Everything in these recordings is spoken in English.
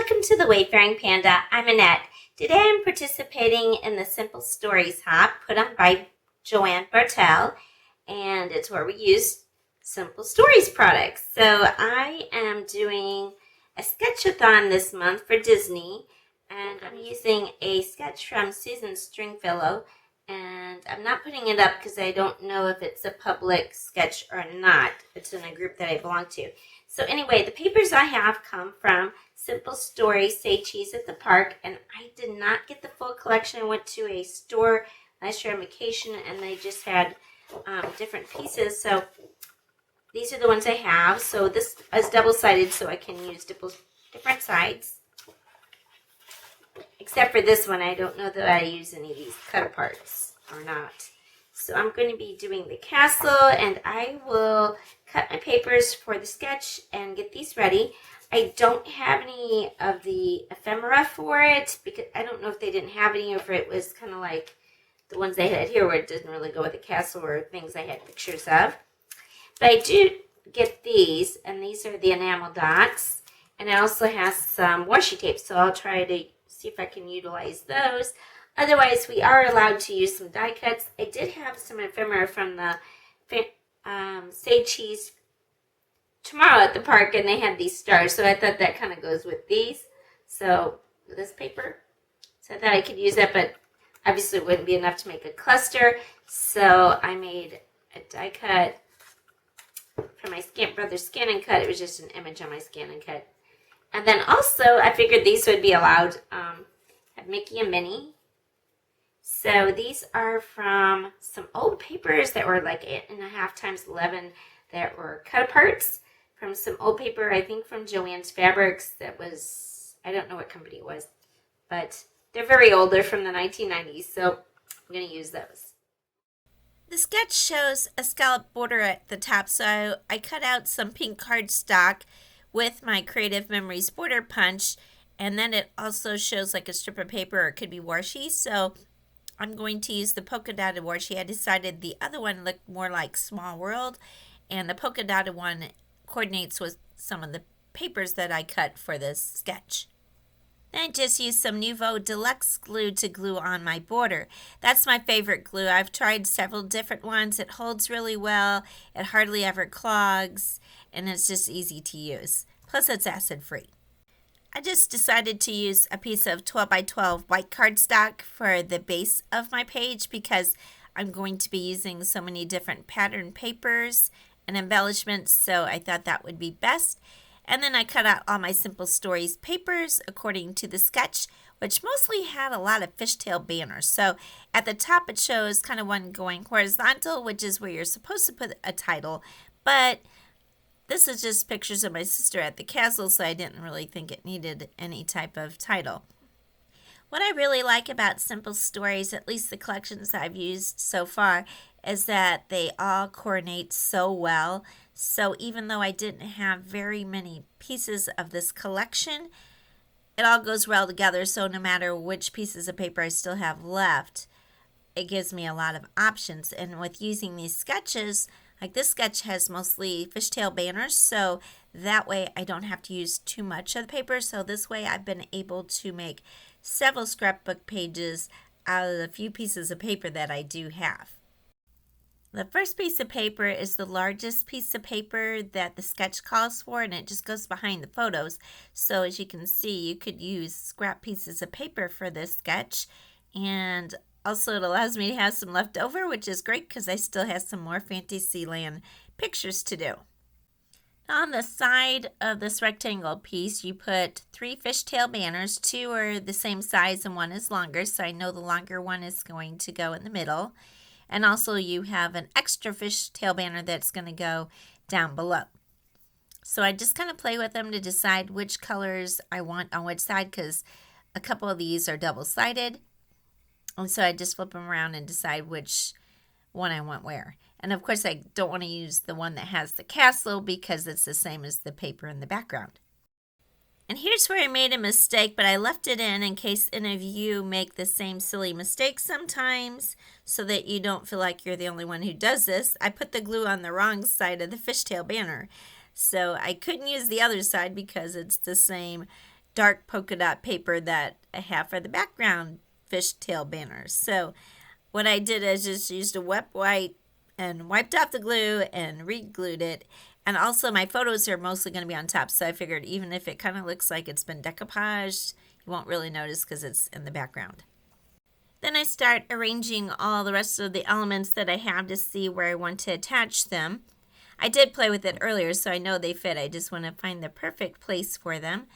welcome to the Wayfaring Panda. I'm Annette. Today I'm participating in the Simple Stories Hop put on by Joanne Bartel, and it's where we use Simple Stories products. So I am doing a sketch-a-thon this month for Disney, and I'm using a sketch from Susan Stringfellow, and I'm not putting it up because I don't know if it's a public sketch or not. It's in a group that I belong to. So anyway, the papers I have come from Simple Stories, Say Cheese at the Park, and I did not get the full collection. I went to a store last year on vacation, and they just had different pieces. So these are the ones I have. So this is double-sided, so I can use different sides. Except for this one, I don't know that I use any of these cut-aparts or not. So I'm going to be doing the castle, and I will cut my papers for the sketch and get these ready. I don't have any of the ephemera for it because I don't know if they didn't have any or if it was kind of like the ones they had here where it didn't really go with the castle or things I had pictures of. But I do get these, and these are the enamel dots, and it also has some washi tape, so I'll try to see if I can utilize those. Otherwise, we are allowed to use some die cuts. I did have some ephemera from the Say Cheese tomorrow at the park, and they had these stars, so I thought that kind of goes with these. So, this paper. So I thought I could use that, but obviously it wouldn't be enough to make a cluster. So I made a die cut for my brother's Scan and Cut. It was just an image on my Scan and Cut. And then also, I figured these would be allowed. Have Mickey and Minnie. So these are from some old papers that were like 8.5 times 11 that were cut aparts from some old paper, I think from Joann's Fabrics. That was, I don't know what company it was, but they're very old. They're from the 1990s, so I'm going to use those. The sketch shows a scallop border at the top, so I cut out some pink cardstock with my Creative Memories border punch, and then it also shows like a strip of paper, or it could be washi, so I'm going to use the polka dotted washi. I decided the other one looked more like Small World, and the polka dotted one coordinates with some of the papers that I cut for this sketch. Then I just used some Nouveau Deluxe glue to glue on my border. That's my favorite glue. I've tried several different ones. It holds really well. It hardly ever clogs, and it's just easy to use. Plus, it's acid-free. I just decided to use a piece of 12 by 12 white cardstock for the base of my page because I'm going to be using so many different pattern papers and embellishments, so I thought that would be best. And then I cut out all my Simple Stories papers according to the sketch, which mostly had a lot of fishtail banners. So at the top it shows kind of one going horizontal, which is where you're supposed to put a title, but this is just pictures of my sister at the castle, so I didn't really think it needed any type of title. What I really like about Simple Stories, at least the collections I've used so far, is that they all coordinate so well. So even though I didn't have very many pieces of this collection, it all goes well together. So no matter which pieces of paper I still have left, it gives me a lot of options. And with using these sketches, like this sketch has mostly fishtail banners, so that way I don't have to use too much of the paper. So this way I've been able to make several scrapbook pages out of the few pieces of paper that I do have. The first piece of paper is the largest piece of paper that the sketch calls for, and it just goes behind the photos. So as you can see, you could use scrap pieces of paper for this sketch, and also it allows me to have some left over, which is great because I still have some more Fantasyland pictures to do. On the side of this rectangle piece, you put 3 fishtail banners. 2 are the same size and 1 is longer, so I know the longer one is going to go in the middle. And also you have an extra fishtail banner that's going to go down below. So I just kind of play with them to decide which colors I want on which side because a couple of these are double-sided. And so I just flip them around and decide which one I want where. And of course I don't want to use the one that has the castle because it's the same as the paper in the background. And here's where I made a mistake, but I left it in case any of you make the same silly mistake sometimes so that you don't feel like you're the only one who does this. I put the glue on the wrong side of the fishtail banner. So I couldn't use the other side because it's the same dark polka dot paper that I have for the background fishtail banners. So what I did is just used a wet wipe and wiped off the glue and re-glued it. And also my photos are mostly going to be on top, so I figured even if it kind of looks like it's been decoupaged, you won't really notice because it's in the background. Then I start arranging all the rest of the elements that I have to see where I want to attach them. I did play with it earlier, so I know they fit. I just want to find the perfect place for them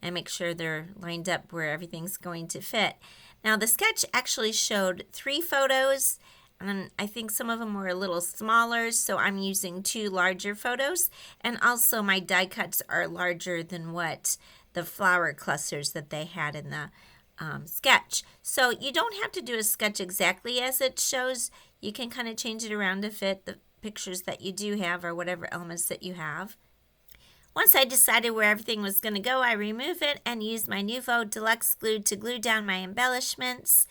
and make sure they're lined up where everything's going to fit. Now the sketch actually showed 3 photos, and I think some of them were a little smaller, so I'm using 2 larger photos. And also my die cuts are larger than what the flower clusters that they had in the sketch. So you don't have to do a sketch exactly as it shows. You can kind of change it around to fit the pictures that you do have or whatever elements that you have. Once I decided where everything was going to go, I remove it and use my Nuvo Deluxe Glue to glue down my embellishments.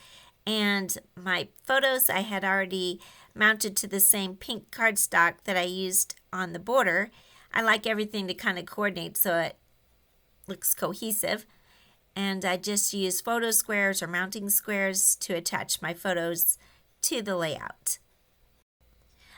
And my photos I had already mounted to the same pink cardstock that I used on the border. I like everything to kind of coordinate so it looks cohesive. And I just use photo squares or mounting squares to attach my photos to the layout.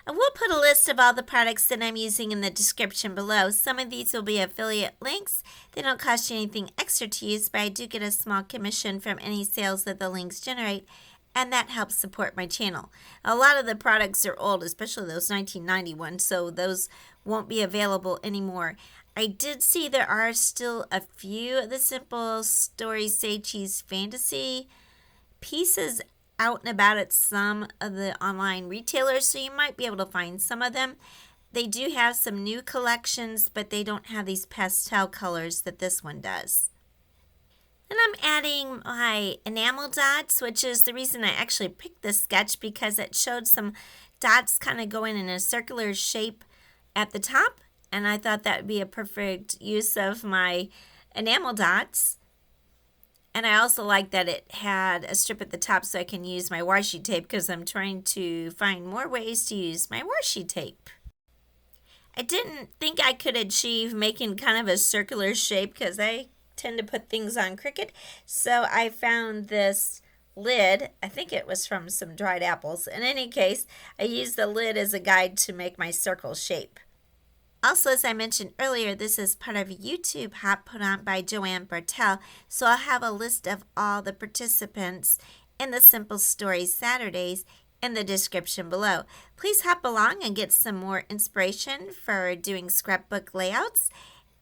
I will put a list of all the products that I'm using in the description below. Some of these will be affiliate links. They don't cost you anything extra to use, but I do get a small commission from any sales that the links generate, and that helps support my channel. A lot of the products are old, especially those 1990 ones, so those won't be available anymore. I did see there are still a few of the Simple Stories Say Cheese Fantasy pieces out and about at some of the online retailers, so you might be able to find some of them. They do have some new collections, but they don't have these pastel colors that this one does. Then I'm adding my enamel dots, which is the reason I actually picked this sketch, because it showed some dots kind of going in a circular shape at the top, and I thought that would be a perfect use of my enamel dots. And I also like that it had a strip at the top so I can use my washi tape, because I'm trying to find more ways to use my washi tape. I didn't think I could achieve making kind of a circular shape because I tend to put things on Cricut. So I found this lid. I think it was from some dried apples. In any case, I used the lid as a guide to make my circle shape. Also, as I mentioned earlier, this is part of a YouTube hop put on by Joanne Bartel, so I'll have a list of all the participants in the Simple Stories Saturdays in the description below. Please hop along and get some more inspiration for doing scrapbook layouts,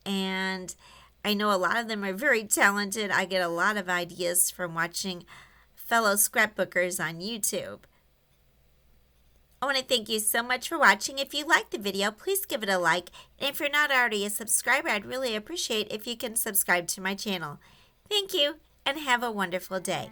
and I know a lot of them are very talented. I get a lot of ideas from watching fellow scrapbookers on YouTube. I want to thank you so much for watching. If you liked the video, please give it a like. And if you're not already a subscriber, I'd really appreciate if you can subscribe to my channel. Thank you, and have a wonderful day.